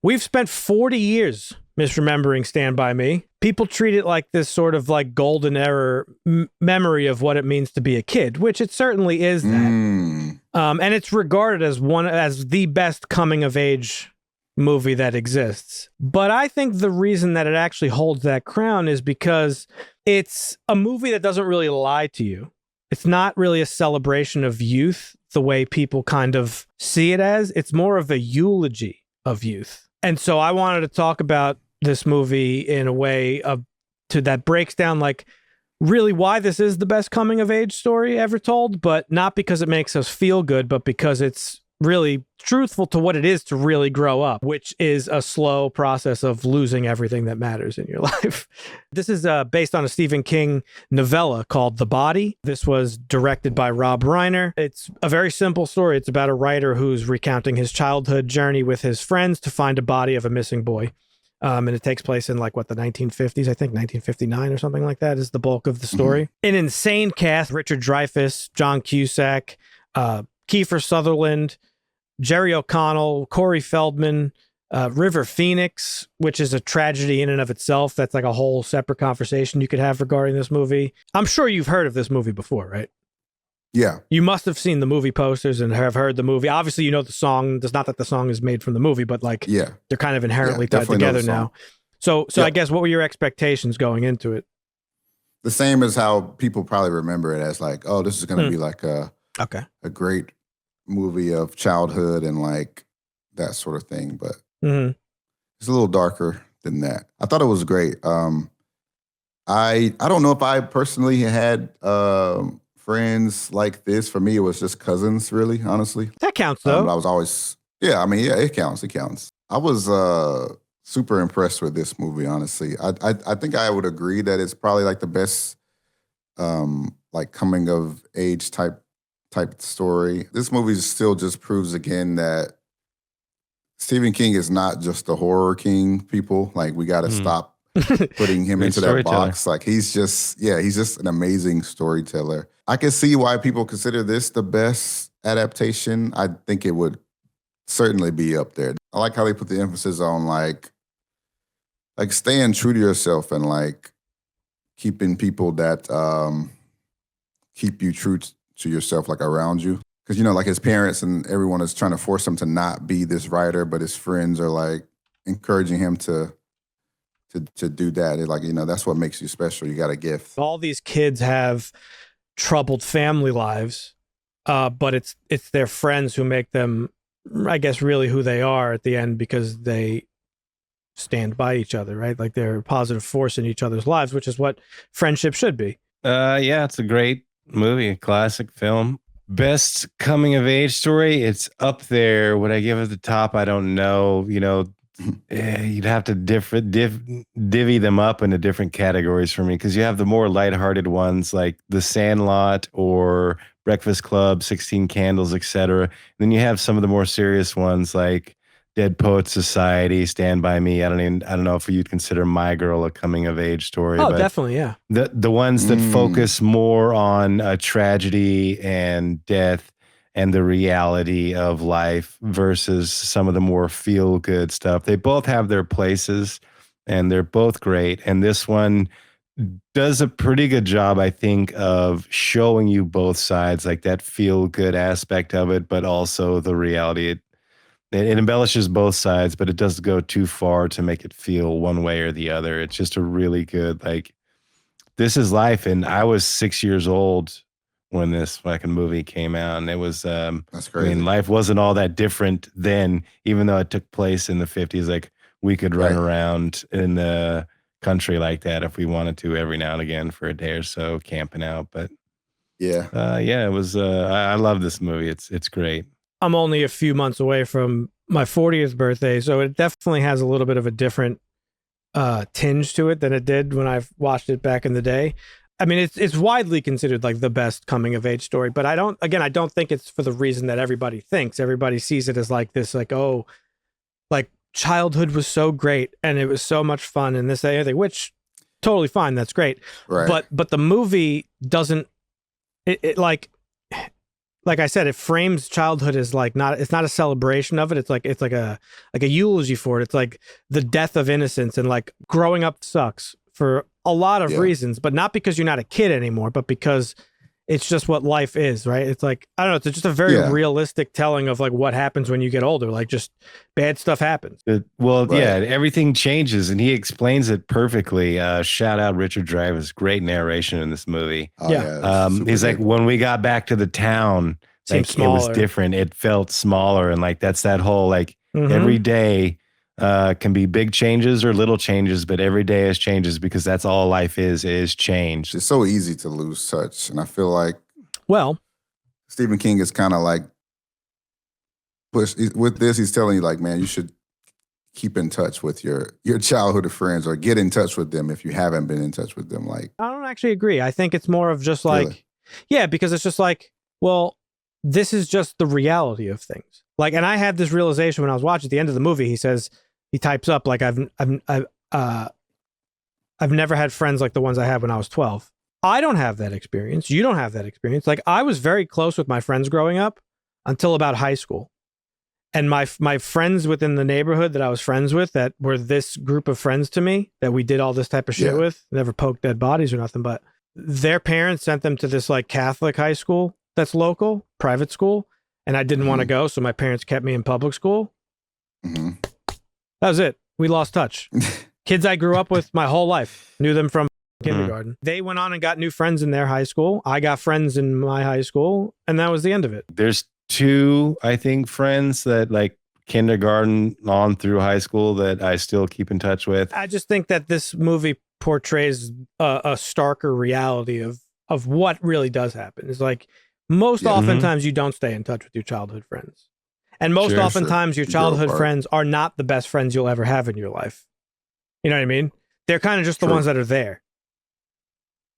We've spent 40 years misremembering Stand By Me. People treat it like this sort of like golden era memory of what it means to be a kid, which it certainly is that. And it's regarded as the best coming of age movie that exists. But I think the reason that it actually holds that crown is because it's a movie that doesn't really lie to you. It's not really a celebration of youth the way people kind of see it as. It's more of a eulogy of youth. And so I wanted to talk about this movie in a way that breaks down like really why this is the best coming of age story ever told, but not because it makes us feel good, but because it's really truthful to what it is to really grow up, which is a slow process of losing everything that matters in your life. This is based on a Stephen King novella called The Body. This was directed by Rob Reiner. It's a very simple story. It's about a writer who's recounting his childhood journey with his friends to find a body of a missing boy. And it takes place in the 1950s, I think 1959 or something like that is the bulk of the story. An insane cast: Richard Dreyfuss, John Cusack, Kiefer Sutherland, Jerry O'Connell, Corey Feldman, River Phoenix, which is a tragedy in and of itself. That's like a whole separate conversation you could have regarding this movie. I'm sure you've heard of this movie before, right? Yeah. You must have seen the movie posters and have heard the movie. Obviously, you know the song. It's not that the song is made from the movie, but they're kind of inherently tied together now. So I guess what were your expectations going into it? The same as how people probably remember it as like, oh, this is going to be like a great movie of childhood and like that sort of thing. But it's a little darker than that. I thought it was great. I don't know if I personally had friends like this. For me, it was just cousins, really, honestly. That counts, though. I was always, it counts. It counts. I was super impressed with this movie, honestly. I think I would agree that it's probably like the best like coming of age type story. This movie still just proves again that Stephen King is not just the horror king, people. Like, we got to stop putting him into that box. Like, he's just an amazing storyteller. I can see why people consider this the best adaptation. I think it would certainly be up there. I like how they put the emphasis on like staying true to yourself and like keeping people that keep you true to yourself, like around you. Because, like his parents and everyone is trying to force him to not be this writer, but his friends are like encouraging him to do that. It's like, that's what makes you special. You got a gift. All these kids have troubled family lives, but it's their friends who make them, I guess, really who they are at the end, because they stand by each other, right? Like, they're a positive force in each other's lives, which is what friendship should be. It's a great movie, a classic film. Best coming of age story, it's up there. Would I give it the top? I don't know. You'd have to divvy them up into different categories for me, because you have the more lighthearted ones like The Sandlot or Breakfast Club, 16 Candles, etc. Then you have some of the more serious ones like Dead Poets Society, Stand By Me. I don't know if you'd consider My Girl a coming of age story. Oh, but definitely, yeah. The ones that focus more on tragedy and death and the reality of life versus some of the more feel-good stuff. They both have their places, and they're both great. And this one does a pretty good job, I think, of showing you both sides, like that feel-good aspect of it, but also the reality. It embellishes both sides, but it doesn't go too far to make it feel one way or the other. It's just a really good, like, this is life. And I was 6 years old when this fucking movie came out. And it was, that's crazy. I mean, life wasn't all that different then, even though it took place in the 50s. Like, we could run around in the country like that if we wanted to every now and again for a day or so, camping out. But it was, I love this movie. It's great. I'm only a few months away from my 40th birthday, so it definitely has a little bit of a different tinge to it than it did when I watched it back in the day. I mean, it's widely considered like the best coming of age story, but I don't think it's for the reason that everybody thinks. Everybody sees it as like this, like, oh, like childhood was so great and it was so much fun and this, that, and everything, which totally fine. That's great. Right. But the movie doesn't, it like like I said, it frames childhood as like it's not a celebration of it. It's like a eulogy for it. It's like the death of innocence, and like growing up sucks for a lot of reasons, but not because you're not a kid anymore, but because it's just what life is, right? It's like, I don't know, it's just a very realistic telling of like what happens when you get older. Like just bad stuff happens. Everything changes, and he explains it perfectly. Shout out Richard Dreyfuss, great narration in this movie. He's like, when we got back to the town, like, it was different. It felt smaller, and like that's that whole like every day can be big changes or little changes, but every day is changes because that's all life is change. It's so easy to lose touch. And I feel like, well, Stephen King is kind of like, with this, he's telling you like, man, you should keep in touch with your childhood friends, or get in touch with them if you haven't been in touch with them. Like, I don't actually agree. I think it's more of just like, because it's just like, well, this is just the reality of things. Like, and I had this realization when I was watching at the end of the movie. He says, he types up like, I've never had friends like the ones I had when I was 12. I don't have that experience. You don't have that experience. Like, I was very close with my friends growing up until about high school. And my friends within the neighborhood that I was friends with, that were this group of friends to me, that we did all this type of shit with, never poked dead bodies or nothing, but their parents sent them to this like Catholic high school that's local, private school. And I didn't want to go. So my parents kept me in public school. Mm-hmm. That was it. We lost touch. Kids I grew up with my whole life, knew them from kindergarten. They went on and got new friends in their high school. I got friends in my high school, and that was the end of it. There's two, I think, friends that like kindergarten on through high school that I still keep in touch with. I just think that this movie portrays a starker reality of what really does happen. It's like most oftentimes you don't stay in touch with your childhood friends. And most oftentimes your childhood friends are not the best friends you'll ever have in your life. You know what I mean? They're kind of just the ones that are there.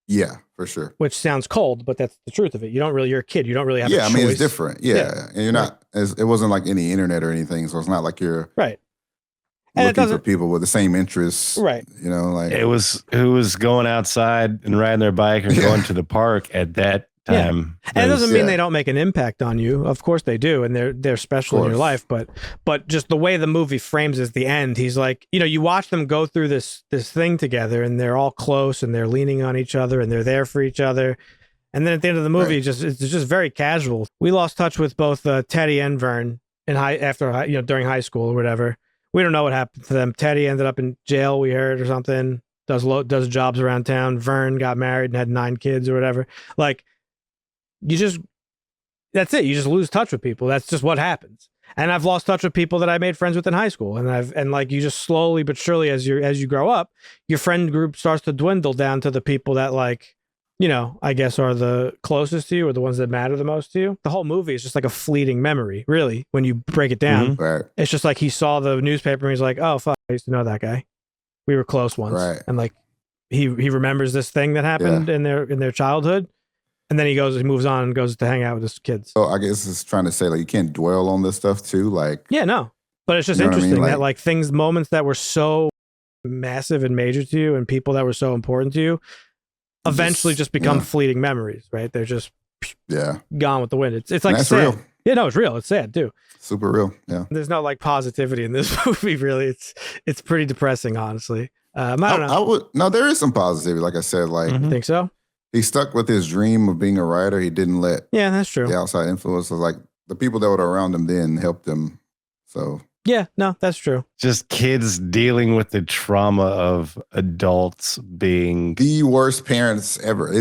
Yeah, for sure. Which sounds cold, but that's the truth of it. You're a kid. You don't really have a choice. I mean, it's different. Yeah. And you're not, it wasn't like any internet or anything. So it's not like you're looking for people with the same interests. Right. You know, like. It was who was going outside and riding their bike or going to the park at that time. And it doesn't mean they don't make an impact on you. Of course they do, and they're special in your life. But just the way the movie frames is the end. He's like, you watch them go through this thing together, and they're all close, and they're leaning on each other, and they're there for each other. And then at the end of the movie, it's just very casual. We lost touch with both Teddy and Vern during high school or whatever. We don't know what happened to them. Teddy ended up in jail, we heard, or something. Does jobs around town. Vern got married and had 9 kids or whatever. Like. That's it. You just lose touch with people. That's just what happens. And I've lost touch with people that I made friends with in high school. And like you just slowly but surely as you grow up, your friend group starts to dwindle down to the people that like, I guess are the closest to you or the ones that matter the most to you. The whole movie is just like a fleeting memory, really, when you break it down. Right. It's just like he saw the newspaper and he's like, oh fuck, I used to know that guy. We were close once. Right. And like he remembers this thing that happened in their childhood. And then he moves on and goes to hang out with his kids. So I guess it's trying to say like you can't dwell on this stuff too. Like, yeah, no, but it's just interesting that like moments that were so massive and major to you and people that were so important to you eventually just become fleeting memories, right? They're just gone with the wind. It's like sad. Real. Yeah, no, it's real. It's sad too. Super real. Yeah. There's no like positivity in this movie. Really, it's pretty depressing, honestly. I don't know. There is some positivity. Like I said, like think so. He stuck with his dream of being a writer. He didn't let that's true. The outside influences, like the people that were around him then helped him. So yeah, no, that's true. Just kids dealing with the trauma of adults being the worst parents ever.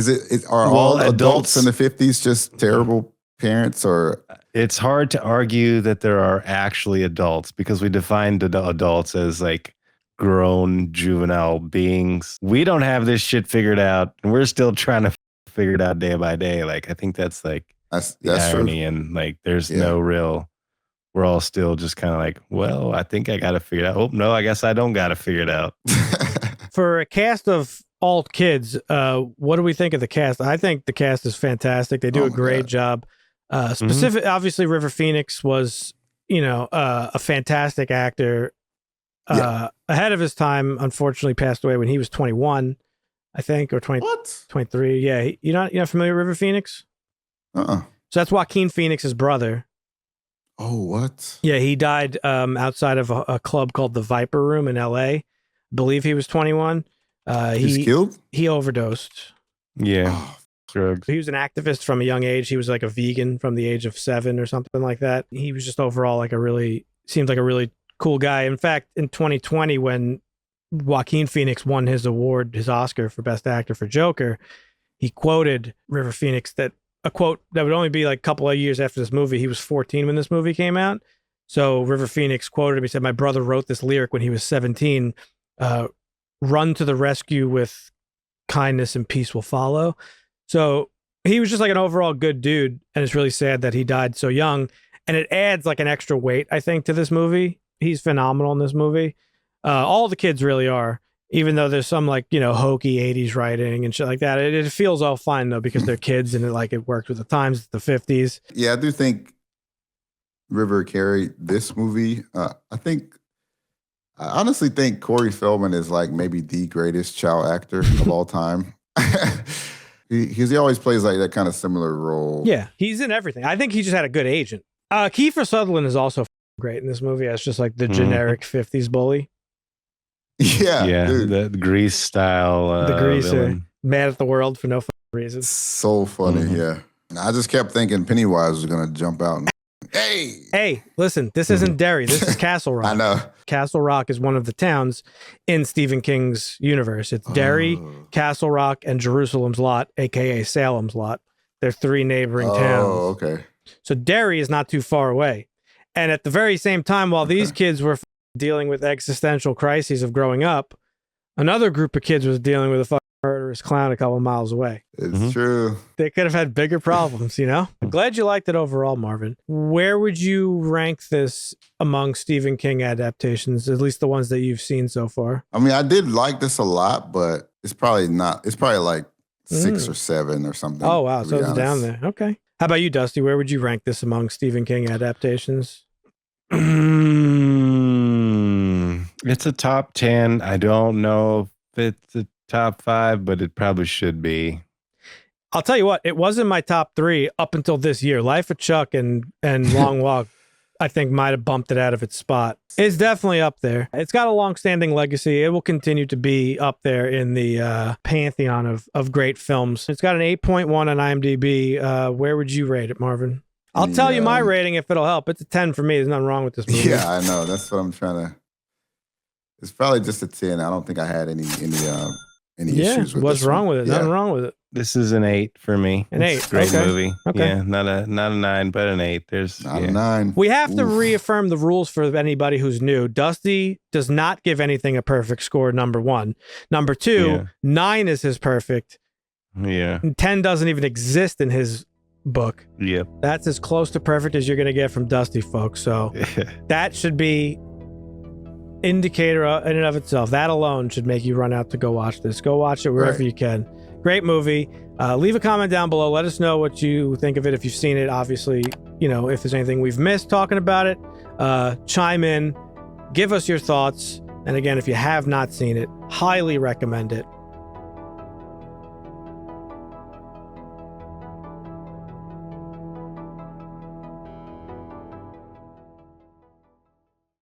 Are all adults in the 50s just terrible parents? Or it's hard to argue that there are actually adults because we defined adults as like grown juvenile beings. We don't have this shit figured out, and we're still trying to figure it out day by day. Like I think that's like that's irony, true. And like there's no real. We're all still just kind of like, well, I think I got to figure it out. Oh no, I guess I don't got to figure it out. For a cast of alt kids, what do we think of the cast? I think the cast is fantastic. They do a great job. Obviously, River Phoenix was, a fantastic actor. Ahead of his time, unfortunately passed away when he was 21, I think, or 23. Yeah. You're not familiar with River Phoenix? So that's Joaquin Phoenix's brother. Oh, what? Yeah, he died outside of a club called the Viper Room in L.A. I believe he was 21. He's killed? He overdosed. Yeah. Oh, Drugs. He was an activist from a young age. He was like a vegan from the age of 7 or something like that. He was just overall seemed like a really cool guy. In fact, in 2020, when Joaquin Phoenix won his Oscar for Best Actor for Joker, he quoted River Phoenix a quote that would only be like a couple of years after this movie. He was 14 when this movie came out. So River Phoenix quoted him. He said, "My brother wrote this lyric when he was 17. Run to the rescue with kindness and peace will follow." So he was just like an overall good dude. And it's really sad that he died so young. And it adds like an extra weight, I think, to this movie. He's phenomenal in this movie. All the kids really are, even though there's some like, hokey 80s writing and shit like that. It feels all fine though, because they're kids and it worked with the times, the 50s. Yeah, I do think River carried this movie. I honestly think Corey Feldman is like maybe the greatest child actor of all time. He always plays like that kind of similar role. Yeah, he's in everything. I think he just had a good agent. Kiefer Sutherland is also great in this movie as just like the generic 50s bully. Yeah, dude. The Grease style. The Greaser, villain. mad at the world for no reason. So funny, yeah. I just kept thinking Pennywise was gonna jump out and hey, listen, this isn't Derry. This is Castle Rock. I know. Castle Rock is one of the towns in Stephen King's universe. It's Derry, Castle Rock, and Jerusalem's Lot, aka Salem's Lot. They're 3 neighboring towns. Oh, okay. So Derry is not too far away. And at the very same time, while these kids were dealing with existential crises of growing up, another group of kids was dealing with a murderous clown a couple miles away. It's true. They could have had bigger problems, I'm glad you liked it overall, Marvin. Where would you rank this among Stephen King adaptations, at least the ones that you've seen so far? I mean, I did like this a lot, but it's probably like 6 or 7 or something. Oh, wow. So it's honest. down there. Okay. How about you, Dusty? Where would you rank this among Stephen King adaptations? It's a top 10. I don't know if it's a top 5, but it probably should be. I'll tell you what, it was in my top 3 up until this year. Life of Chuck and Long Walk, I think, might have bumped it out of its spot. It's definitely up there. It's got a long-standing legacy. It will continue to be up there in the pantheon of great films. It's got an 8.1 on IMDb. Where would you rate it, Marvin? I'll tell you my rating if it'll help. It's a 10 for me. There's nothing wrong with this movie. Yeah, I know. That's what I'm trying to... It's probably just a 10. I don't think I had any issues with what's this wrong one. with it? Nothing wrong with it. This is an 8 for me. An 8. It's a great movie. Okay. Yeah, not a 9, but an 8. There's not a 9. We have to reaffirm the rules for anybody who's new. Dusty does not give anything a perfect score, number 1. Number 2, 9 is his perfect. Yeah. 10 doesn't even exist in his book. Yep. That's as close to perfect as you're going to get from Dusty, folks. So that should be indicator in and of itself. That alone should make you run out to go watch this. Go watch it wherever you can. Great movie. Leave a comment down below. Let us know what you think of it if you've seen it. Obviously, if there's anything we've missed talking about it, chime in, give us your thoughts. And again, if you have not seen it, highly recommend it.